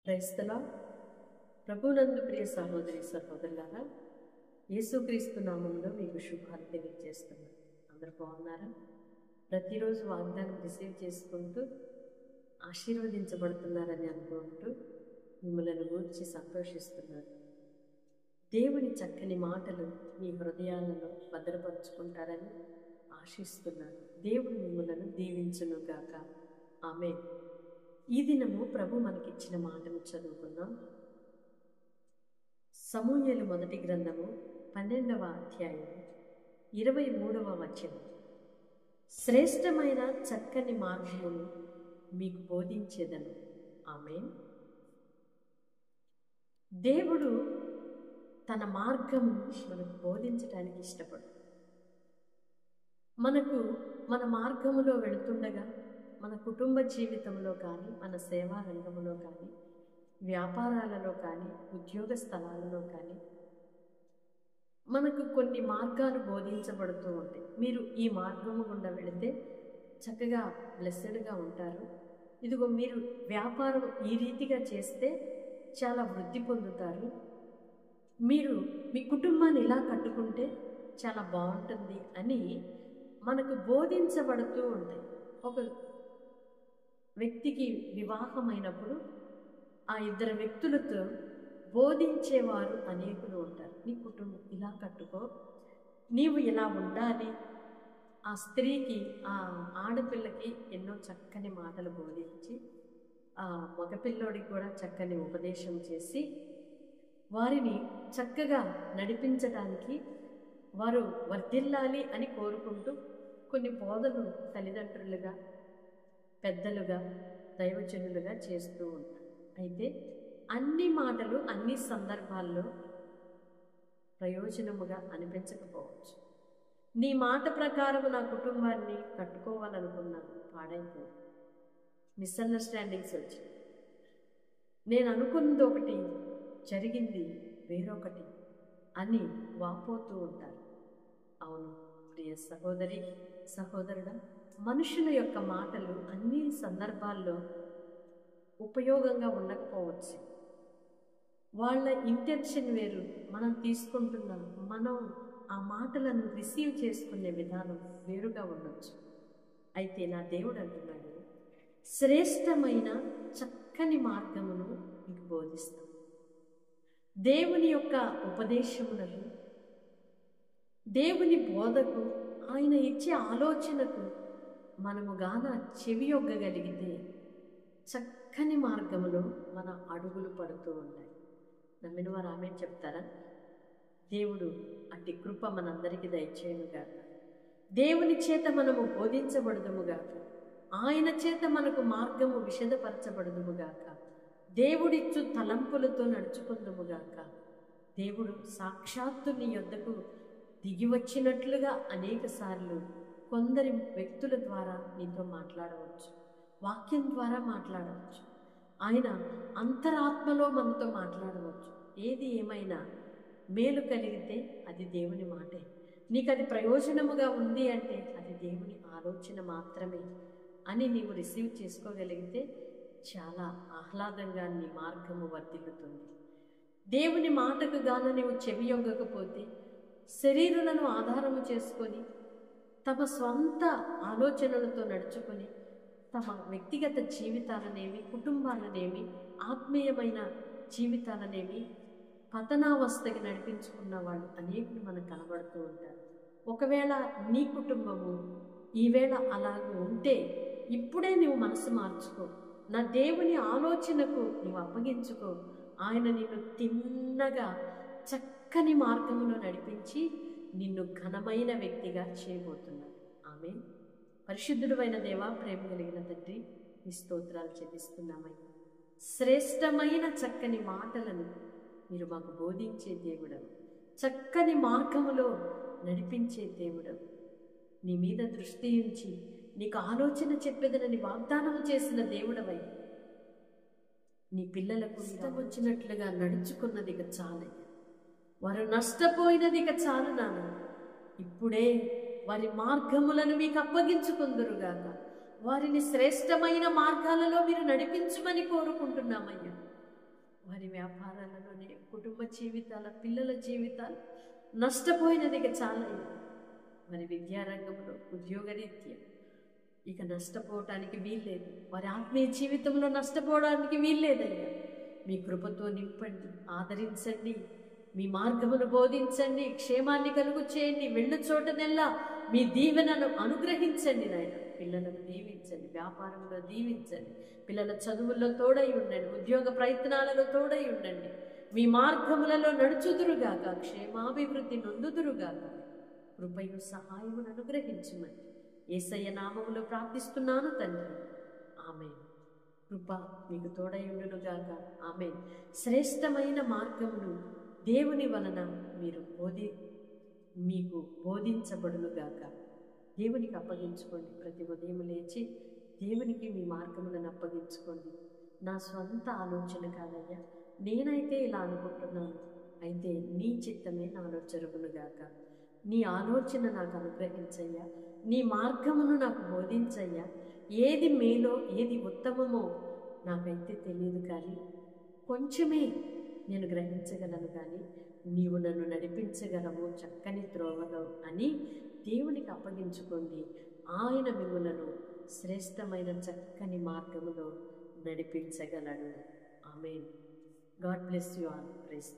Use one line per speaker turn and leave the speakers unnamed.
క్రైస్తవ ప్రభునందు ప్రియ సహోదరి సహోదరులారా, యేసుక్రీస్తు నామంలో మీకు శుభాలు తెలియజేస్తున్నాను. అందరూ బాగున్నారా? ప్రతిరోజు వాగ్దానం రిసీవ్ చేసుకుంటూ ఆశీర్వదించబడుతున్నారని అనుకుంటూ మిమ్మల్ని గూర్చి సంతోషిస్తున్నాను. దేవుని చక్కని మాటలు మీ హృదయాలలో భద్రపరుచుకుంటారని ఆశిస్తున్నాను. దేవుడు మిమ్మల్ని దీవించునుగాక. ఆమేన్. ఈ దినము ప్రభు మనకిచ్చిన మాటను చదువుకుందాం. సమూయేలు మొదటి గ్రంథము 12వ అధ్యాయం 23వ వచనం. శ్రేష్టమైన చక్కని మార్గమును మీకు బోధించేదను. ఆమేన్. దేవుడు తన మార్గము మనకు బోధించడానికి ఇష్టపడు. మన మార్గములో వెళుతుండగా మన కుటుంబ జీవితంలో కానీ, మన సేవా రంగంలో కానీ, వ్యాపారాలలో కానీ, ఉద్యోగ స్థలాలలో కానీ మనకు కొన్ని మార్గాలు బోధించబడుతూ ఉంటాయి. మీరు ఈ మార్గము గుండా వెళితే చక్కగా బ్లెస్సెడ్గా ఉంటారు. ఇదిగో మీరు వ్యాపారం ఈ రీతిగా చేస్తే చాలా వృద్ధి పొందుతారు. మీరు మీ కుటుంబాన్ని ఇలా కట్టుకుంటే చాలా బాగుంటుంది అని మనకు బోధించబడుతూ ఉంటాయి. ఒక వ్యక్తికి వివాహమైనప్పుడు ఆ ఇద్దరు వ్యక్తులతో బోధించేవారు అనేకులు ఉంటారు. నీ కుటుంబం ఇలా కట్టుకో, నీవు ఇలా ఉండాలి. ఆ స్త్రీకి, ఆ ఆడపిల్లకి ఎన్నో చక్కని మాటలు బోధించి, ఆ మగపిల్లోడికి కూడా చక్కని ఉపదేశం చేసి వారిని చక్కగా నడిపించడానికి, వారు వర్ధిల్లాలి అని కోరుకుంటూ కొన్ని బోధలు తల్లిదండ్రులుగా, పెద్దలుగా, దైవజనులుగా చేస్తూ ఉంటారు. అయితే అన్ని మాటలు అన్ని సందర్భాల్లో ప్రయోజనముగా అనిపించకపోవచ్చు. నీ మాట ప్రకారం నా కుటుంబాన్ని కట్టుకోవాలనుకున్నాను, పాడైపోయింది. మిస్అండర్స్టాండింగ్స్ వచ్చి నేను అనుకున్నది ఒకటి, జరిగింది వేరొకటి అని వాపోతూ ఉంటారు. అవును ప్రియ సహోదరి సహోదరుడా, మనుషుల యొక్క మాటలు అన్ని సందర్భాల్లో ఉపయోగంగా ఉండకపోవచ్చు. వాళ్ళ ఇంటెన్షన్ వేరు, మనం మనం ఆ మాటలను రిసీవ్ చేసుకునే విధానం వేరుగా ఉండొచ్చు. అయితే నా దేవుడు అంటున్నాడు, శ్రేష్టమైన చక్కని మార్గమును మీకు బోధిస్తాను. దేవుని యొక్క ఉపదేశములకు, దేవుని బోధకు, ఆయన ఇచ్చే ఆలోచనకు మనము గాన చెవియొగ్గగలిగితే చక్కని మార్గములో మన అడుగులు పడుతూ ఉంటాయి. నమ్మిన వారు ఆమేన్ చెప్తారా? దేవుడు అట్టి కృప మనందరికీ దయచేయునుగాక. దేవుని చేత మనము బోధించబడుదుముగాక. ఆయన చేత మనకు మార్గము విషదపరచబడుదుముగాక. దేవుడిచ్చు తలంపులతో నడుచుకుందుముగాక. దేవుడు సాక్షాత్తు నీ యొద్దకు దిగి వచ్చినట్లుగా అనేక సార్లు కొందరి వ్యక్తుల ద్వారా నీతో మాట్లాడవచ్చు, వాక్యం ద్వారా మాట్లాడవచ్చు. ఆయన అంతరాత్మలో మనతో మాట్లాడవచ్చు. ఏది ఏమైనా మేలు కలిగితే అది దేవుని మాటే. నీకు అది ప్రయోజనముగా ఉంది అంటే అది దేవుని ఆలోచన మాత్రమే అని నీవు రిసీవ్ చేసుకోగలిగితే చాలా ఆహ్లాదంగా నీ మార్గము వర్ధిల్లుతుంది. దేవుని మాటకు గాన నీవు చెవియొగ్గకపోతే శరీరులను ఆధారము చేసుకొని తమ స్వంత ఆలోచనలతో నడుచుకొని తమ వ్యక్తిగత జీవితాలనేవి, కుటుంబాలనేవి, ఆత్మీయమైన జీవితాలనేవి పతనావస్థకి నడిపించుకున్న వాళ్ళు అనేకులు మనకు కనబడుతూ ఉంటారు. ఒకవేళ నీ కుటుంబము ఈవేళ అలాగ ఉంటే ఇప్పుడే నీవు మనసు మార్చుకో, నా దేవుని ఆలోచనకు నీవు అప్పగించుకో. ఆయన నిన్ను తిన్నగా చక్కని మార్గములో నడిపించి నిన్ను ఘనమైన వ్యక్తిగా చేయబోతున్నాడు. ఆమేన్. పరిశుద్ధుడు అయిన దేవా, ప్రేమ కలిగిన తండ్రి, నీ స్తోత్రాలు చెల్లిస్తున్నామయ్యా. శ్రేష్టమైన చక్కని మాటలను మీరు మాకు బోధించే దేవుడవు, చక్కని మార్గములో నడిపించే దేవుడవు. నీ మీద దృష్టి ఉంచి నీకు ఆలోచన చెప్పేదనని వాగ్దానం చేసిన దేవుడవై నీ పిల్లలకు ఇష్టం వచ్చినట్లుగా నడుచుకున్నది ఇక చాలయ్యా. వారు నష్టపోయినది ఇక చాలు నాన్న. ఇప్పుడే వారి మార్గములను మీకు అప్పగించుకుందురుగాక. వారిని శ్రేష్టమైన మార్గాలలో మీరు నడిపించమని కోరుకుంటున్నామయ్యా. వారి వ్యాపారాలలోనే కుటుంబ జీవితాల, పిల్లల జీవితాలు నష్టపోయినది ఇక చాలయ్యా. వారి విద్యారంగంలో, ఉద్యోగరీత్యా ఇక నష్టపోవటానికి వీల్లేదు. వారి ఆత్మీయ జీవితంలో నష్టపోవడానికి వీల్లేదయ్యా. మీ కృపతో నింపండి, ఆదరించండి, మీ మార్గమును బోధించండి, క్షేమాన్ని కలుగు చేయండి. వెళ్ళు చోటనెల్లా మీ దీవెనను అనుగ్రహించండి నాయన. పిల్లలను దీవించండి, వ్యాపారంలో దీవించండి, పిల్లల చదువుల్లో తోడై ఉండండి, ఉద్యోగ ప్రయత్నాలలో తోడై ఉండండి. మీ మార్గములలో నడుచుదురుగాక, క్షేమాభివృద్ధి నొందుదురుగాక. కృపయు సహాయమును అనుగ్రహించమని యేసయ్య నామములో ప్రార్థిస్తున్నాను తండ్రి. ఆమేన్. కృప మీకు తోడయుండునుగాక. ఆమేన్. శ్రేష్టమైన మార్గమును దేవుని వలన మీకు బోధించబడునుగాక. దేవునికి అప్పగించుకోండి. ప్రతి ఉదయం లేచి దేవునికి మీ మార్గములను అప్పగించుకోండి. నా స్వంత ఆలోచన కాదయ్యా, నేనైతే ఇలా అనుకుంటున్నాను, అయితే నీ చిత్తమే నాలో జరుగునుగాక. నీ ఆలోచన నాకు అనుగ్రహించయ్యా, నీ మార్గమును నాకు బోధించయ్యా. ఏది మేలో, ఏది ఉత్తమమో నాకైతే తెలియదు, కానీ కొంచెమే నేను గ్రహించగలను, కానీ నీవు నన్ను నడిపించగలవు చక్కని త్రోవలో అని దేవునికి అప్పగించుకోండి. ఆయన మిమ్ములను శ్రేష్టమైన చక్కని మార్గములో నడిపించగలడు. Amen. God bless you all. Praise.